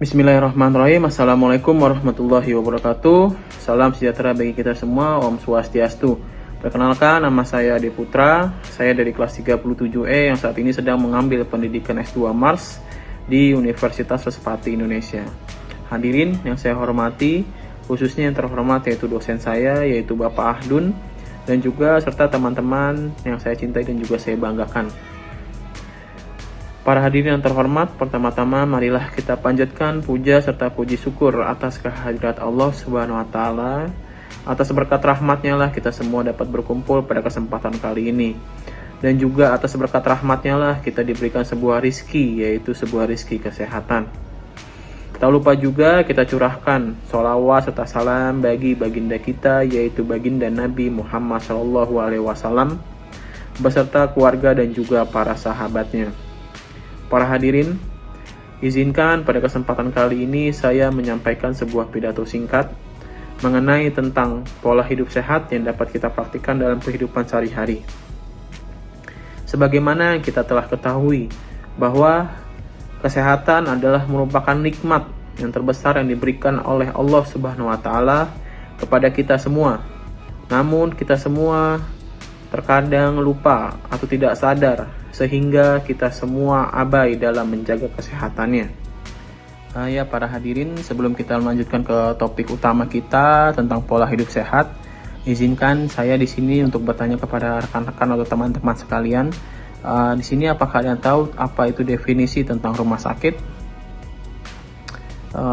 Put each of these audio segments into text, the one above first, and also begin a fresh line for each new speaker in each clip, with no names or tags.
Bismillahirrahmanirrahim. Assalamualaikum warahmatullahi wabarakatuh. Salam sejahtera bagi kita semua. Om Swastiastu. Perkenalkan, nama saya Ade Putra. Saya dari kelas 37E yang saat ini sedang mengambil pendidikan S2 Mars di Universitas Respati Indonesia. Hadirin yang saya hormati, khususnya yang terhormat yaitu dosen saya, yaitu Bapak Ahdun, dan juga serta teman-teman yang saya cintai dan juga saya banggakan. Para hadirin yang terhormat, pertama-tama marilah kita panjatkan puja serta puji syukur atas kehadirat Allah Subhanahu wa taala. Atas berkat rahmatnya lah kita semua dapat berkumpul pada kesempatan kali ini. Dan juga atas berkat rahmatnya lah kita diberikan sebuah rizki, yaitu sebuah rizki kesehatan. Tak lupa juga kita curahkan sholawat serta salam bagi baginda kita, yaitu baginda Nabi Muhammad SAW beserta keluarga dan juga para sahabatnya. Para hadirin, izinkan pada kesempatan kali ini saya menyampaikan sebuah pidato singkat mengenai tentang pola hidup sehat yang dapat kita praktikkan dalam kehidupan sehari-hari. Sebagaimana kita telah ketahui bahwa kesehatan adalah merupakan nikmat yang terbesar yang diberikan oleh Allah Subhanahu wa taala kepada kita semua. Namun kita semua terkadang lupa atau tidak sadar sehingga kita semua abai dalam menjaga kesehatannya. Ya para hadirin, sebelum kita melanjutkan ke topik utama kita tentang pola hidup sehat, izinkan saya di sini untuk bertanya kepada rekan-rekan atau teman-teman sekalian. Di sini apakah kalian tahu apa itu definisi tentang rumah sakit?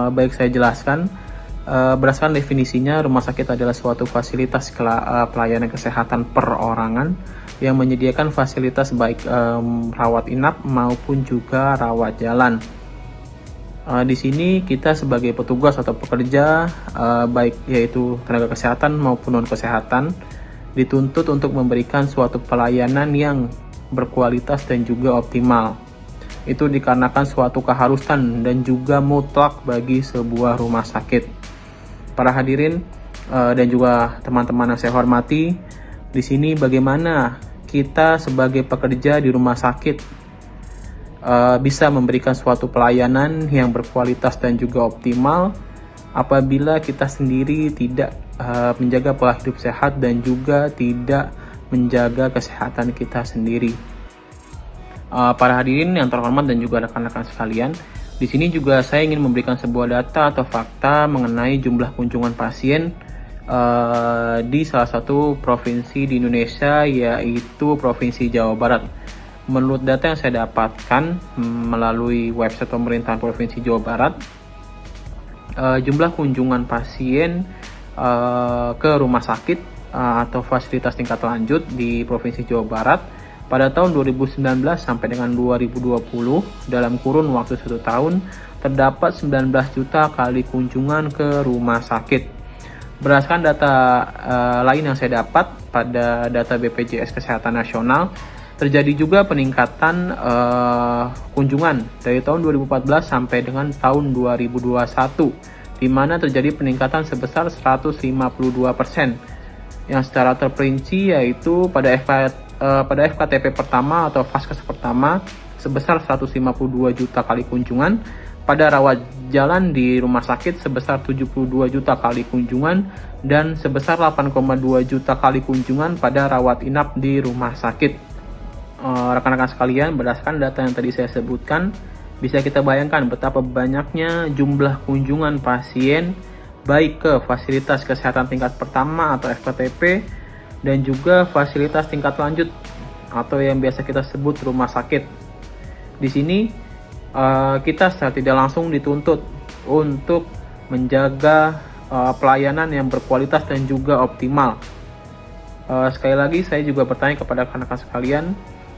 Baik, saya jelaskan. Berdasarkan definisinya, rumah sakit adalah suatu fasilitas pelayanan kesehatan perorangan yang menyediakan fasilitas baik rawat inap maupun juga rawat jalan. Di sini kita sebagai petugas atau pekerja baik yaitu tenaga kesehatan maupun non kesehatan dituntut untuk memberikan suatu pelayanan yang berkualitas dan juga optimal. Itu dikarenakan suatu keharusan dan juga mutlak bagi sebuah rumah sakit. Para hadirin dan juga teman-teman yang saya hormati, di sini bagaimana kita sebagai pekerja di rumah sakit bisa memberikan suatu pelayanan yang berkualitas dan juga optimal apabila kita sendiri tidak menjaga pola hidup sehat dan juga tidak menjaga kesehatan kita sendiri. Para hadirin yang terhormat dan juga rekan-rekan sekalian, di sini juga saya ingin memberikan sebuah data atau fakta mengenai jumlah kunjungan pasien di salah satu provinsi di Indonesia, yaitu Provinsi Jawa Barat. Menurut data yang saya dapatkan melalui website pemerintahan Provinsi Jawa Barat, jumlah kunjungan pasien ke rumah sakit atau fasilitas tingkat lanjut di Provinsi Jawa Barat pada tahun 2019 sampai dengan 2020 dalam kurun waktu 1 tahun terdapat 19 juta kali kunjungan ke rumah sakit. Berdasarkan data lain yang saya dapat pada data BPJS Kesehatan Nasional, terjadi juga peningkatan kunjungan dari tahun 2014 sampai dengan tahun 2021, di mana terjadi peningkatan sebesar 152%, yang secara terperinci yaitu pada FKTP pertama atau Vaskes pertama sebesar 152 juta kali kunjungan, pada rawat jalan di rumah sakit sebesar 72 juta kali kunjungan, dan sebesar 8,2 juta kali kunjungan pada rawat inap di rumah sakit. Rekan-rekan sekalian, berdasarkan data yang tadi saya sebutkan, bisa kita bayangkan betapa banyaknya jumlah kunjungan pasien baik ke fasilitas kesehatan tingkat pertama atau FKTP dan juga fasilitas tingkat lanjut atau yang biasa kita sebut rumah sakit. Di sini kita secara tidak langsung dituntut untuk menjaga pelayanan yang berkualitas dan juga optimal. Sekali lagi saya juga bertanya kepada rekan-rekan sekalian,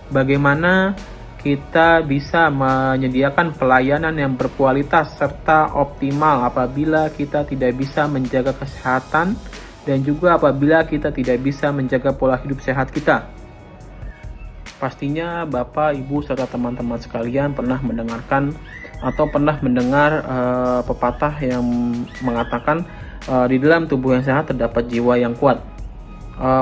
bagaimana kita bisa menyediakan pelayanan yang berkualitas serta optimal apabila kita tidak bisa menjaga kesehatan dan juga apabila kita tidak bisa menjaga pola hidup sehat kita. Pastinya Bapak, Ibu, serta teman-teman sekalian pernah mendengarkan atau pernah mendengar pepatah yang mengatakan di dalam tubuh yang sehat terdapat jiwa yang kuat.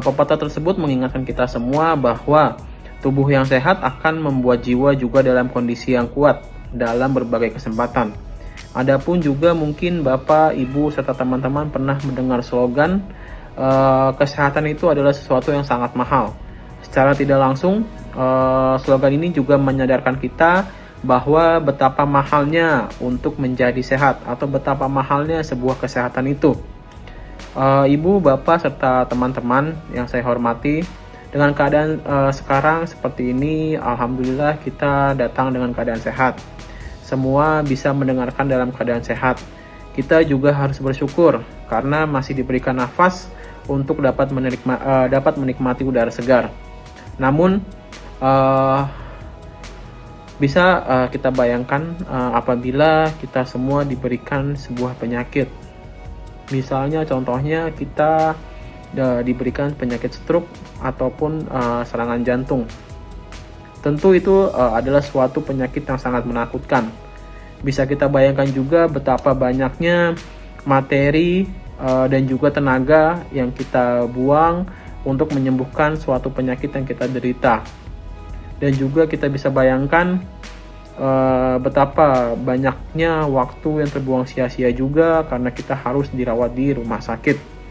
Pepatah tersebut mengingatkan kita semua bahwa tubuh yang sehat akan membuat jiwa juga dalam kondisi yang kuat dalam berbagai kesempatan. Adapun juga mungkin Bapak, Ibu, serta teman-teman pernah mendengar slogan kesehatan itu adalah sesuatu yang sangat mahal. Secara tidak langsung, slogan ini juga menyadarkan kita bahwa betapa mahalnya untuk menjadi sehat atau betapa mahalnya sebuah kesehatan itu. Ibu, Bapak, serta teman-teman yang saya hormati, dengan keadaan sekarang seperti ini, alhamdulillah kita datang dengan keadaan sehat. Semua bisa mendengarkan dalam keadaan sehat. Kita juga harus bersyukur karena masih diberikan nafas untuk dapat menikmati udara segar. Namun bisa kita bayangkan apabila kita semua diberikan sebuah penyakit. Misalnya contohnya kita diberikan penyakit stroke ataupun serangan jantung. Tentu itu adalah suatu penyakit yang sangat menakutkan. Bisa kita bayangkan juga betapa banyaknya materi dan juga tenaga yang kita buang untuk menyembuhkan suatu penyakit yang kita derita. Dan juga kita bisa bayangkan betapa banyaknya waktu yang terbuang sia-sia juga karena kita harus dirawat di rumah sakit.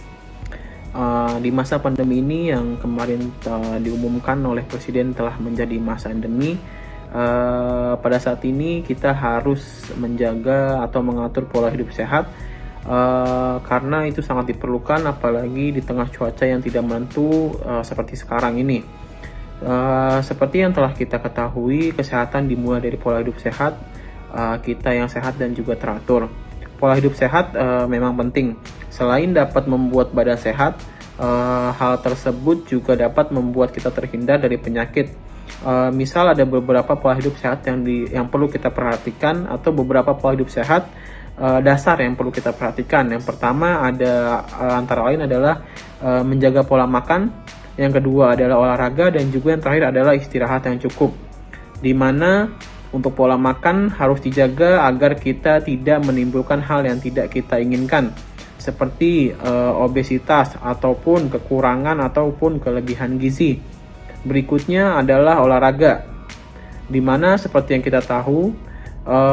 Di masa pandemi ini yang kemarin diumumkan oleh Presiden telah menjadi masa endemi, pada saat ini kita harus menjaga atau mengatur pola hidup sehat karena itu sangat diperlukan, apalagi di tengah cuaca yang tidak menentu seperti sekarang ini. Seperti yang telah kita ketahui, kesehatan dimulai dari pola hidup sehat, kita yang sehat dan juga teratur. Pola hidup sehat memang penting. Selain dapat membuat badan sehat, hal tersebut juga dapat membuat kita terhindar dari penyakit. Misal ada beberapa pola hidup sehat yang perlu kita perhatikan, atau beberapa pola hidup sehat dasar yang perlu kita perhatikan. Yang pertama ada antara lain adalah menjaga pola makan, yang kedua adalah olahraga, dan juga yang terakhir adalah istirahat yang cukup. Di mana untuk pola makan harus dijaga agar kita tidak menimbulkan hal yang tidak kita inginkan, seperti obesitas ataupun kekurangan ataupun kelebihan gizi. Berikutnya adalah olahraga, di mana seperti yang kita tahu,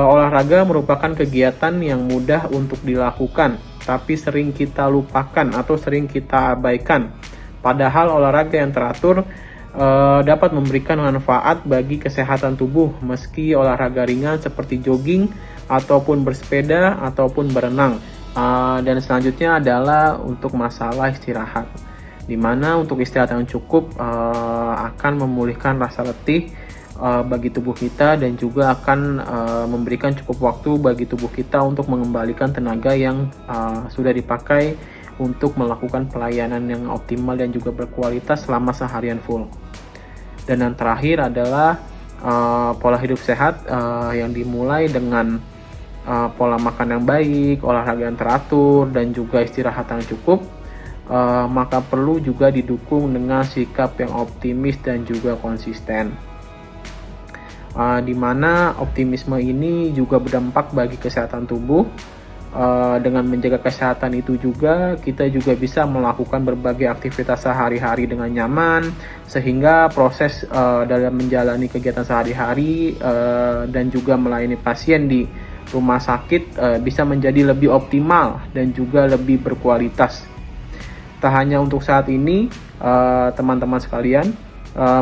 olahraga merupakan kegiatan yang mudah untuk dilakukan, tapi sering kita lupakan atau sering kita abaikan. Padahal olahraga yang teratur dapat memberikan manfaat bagi kesehatan tubuh, meski olahraga ringan seperti jogging ataupun bersepeda ataupun berenang. Dan selanjutnya adalah untuk masalah istirahat, di mana untuk istirahat yang cukup akan memulihkan rasa letih bagi tubuh kita, dan juga akan memberikan cukup waktu bagi tubuh kita untuk mengembalikan tenaga yang sudah dipakai untuk melakukan pelayanan yang optimal dan juga berkualitas selama seharian full. Dan yang terakhir adalah pola hidup sehat yang dimulai dengan pola makan yang baik, olahraga yang teratur, dan juga istirahat yang cukup. Maka perlu juga didukung dengan sikap yang optimis dan juga konsisten. Di mana optimisme ini juga berdampak bagi kesehatan tubuh. Dengan menjaga kesehatan itu juga kita juga bisa melakukan berbagai aktivitas sehari-hari dengan nyaman, sehingga proses dalam menjalani kegiatan sehari-hari dan juga melayani pasien di rumah sakit bisa menjadi lebih optimal dan juga lebih berkualitas. Tak hanya untuk saat ini, teman-teman sekalian,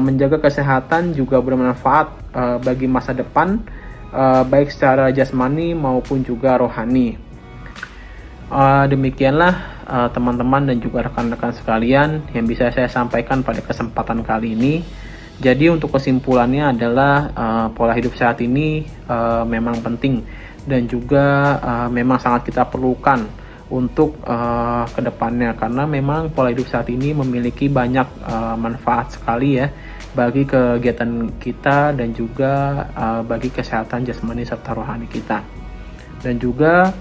menjaga kesehatan juga bermanfaat bagi masa depan, baik secara jasmani maupun juga rohani. Demikianlah teman-teman dan juga rekan-rekan sekalian yang bisa saya sampaikan pada kesempatan kali ini. Jadi untuk kesimpulannya adalah pola hidup sehat ini memang penting dan juga memang sangat kita perlukan untuk kedepannya, karena memang pola hidup sehat ini memiliki banyak manfaat sekali ya bagi kegiatan kita dan juga bagi kesehatan jasmani serta rohani kita. Dan juga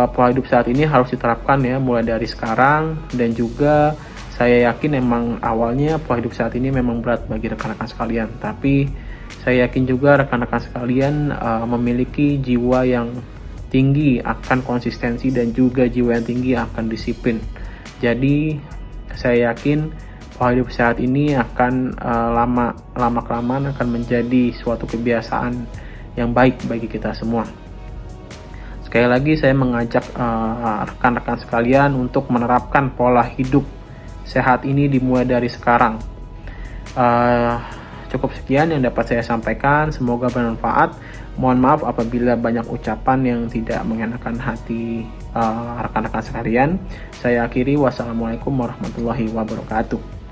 pola hidup sehat ini harus diterapkan ya mulai dari sekarang, dan juga saya yakin memang awalnya pola hidup sehat ini memang berat bagi rekan-rekan sekalian, tapi saya yakin juga rekan-rekan sekalian memiliki jiwa yang tinggi akan konsistensi dan juga jiwa yang tinggi akan disiplin. Jadi saya yakin pola hidup sehat ini akan lama kelamaan akan menjadi suatu kebiasaan yang baik bagi kita semua. Sekali lagi saya mengajak rekan-rekan sekalian untuk menerapkan pola hidup sehat ini dimulai dari sekarang. Cukup sekian yang dapat saya sampaikan, semoga bermanfaat. Mohon maaf apabila banyak ucapan yang tidak mengenakan hati rekan-rekan sekalian. Saya akhiri, wassalamualaikum warahmatullahi wabarakatuh.